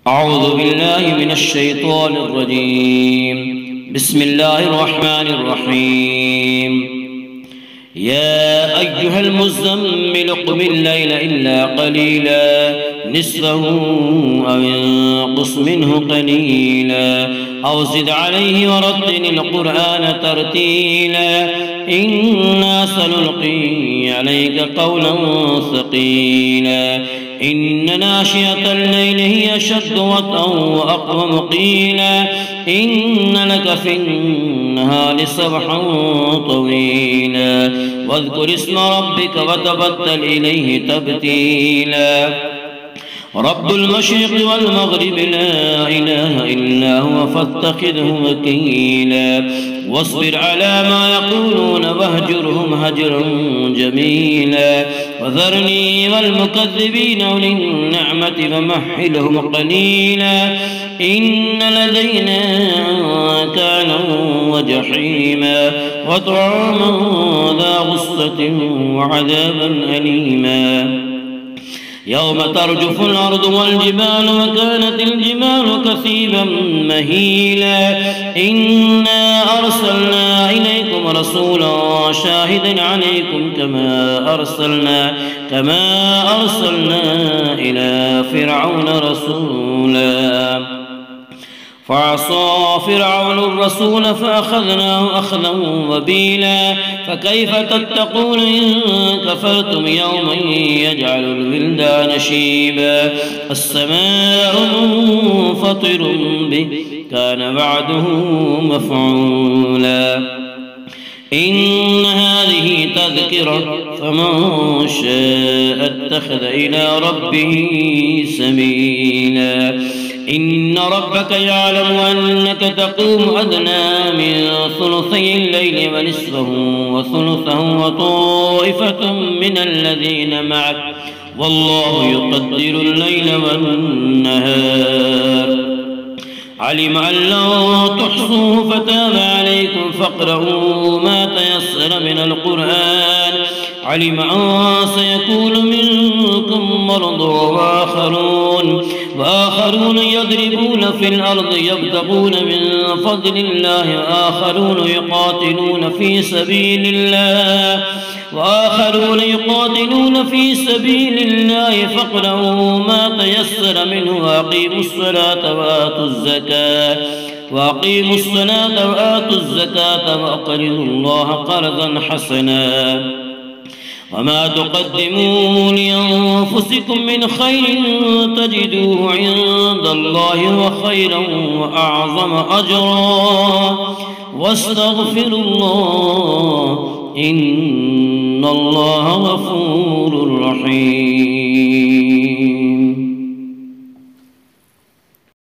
أعوذ بالله من الشيطان الرجيم. بسم الله الرحمن الرحيم. يا أيها المزمل قم الليل إلا قليلا نصفه أو انقص منه قليلا أو زد عليه ورتل القرآن ترتيلا إنا سنلقي عليك قولا ثقيلا إن ناشئة الليل هي أشد وطئا وأقوم قيلا إن لك في النهار سبحا طويلا واذكر اسم ربك وتبتل إليه تبتيلا رب المشرق والمغرب لا إله إلا هو فاتخذه وكيلا واصبر على ما يقولون واهجرهم هجرا جميلا وذرني والمكذبين أولي النعمة فمهلهم قليلا إن لدينا أنكالا وجحيما وطعاما ذا غصة وعذابا أليما يوم ترجف الأرض والجبال وكانت الجبال كثيبا مهيلا إنا أرسلنا إليكم رسولا شاهدا عليكم كما أرسلنا إلى فرعون رسولا فعصى فرعون الرسول فأخذناه أخذا وبيلا فكيف تتقون إن كفرتم يوما يجعل الولدان شيبا السماء منفطر به كان وعده مفعولا إن هذه تذكرة فمن شاء اتخذ إلى ربه سبيلا إن ربك يعلم أنك تقوم أدنى من ثلثي الليل ونصفه وثلثه وطائفة من الذين معك والله يقدر الليل والنهار علم أن لن تحصوه فتاب عليكم فاقرؤوا ما تيسر من القرآن علم أن سيكون منكم مرضى وآخرون يضربون في الأرض يبتغون من فضل الله وآخرون يقاتلون في سبيل الله فاقرؤوا ما تيسر منه وأقيموا الصلاة وآتوا الزكاة وأقرضوا الله قرضا حسنا وما تقدموا لأنفسكم من خير تجدوه عند الله وخيرا وأعظم أجرا واستغفروا الله إن الله غفور رحيم.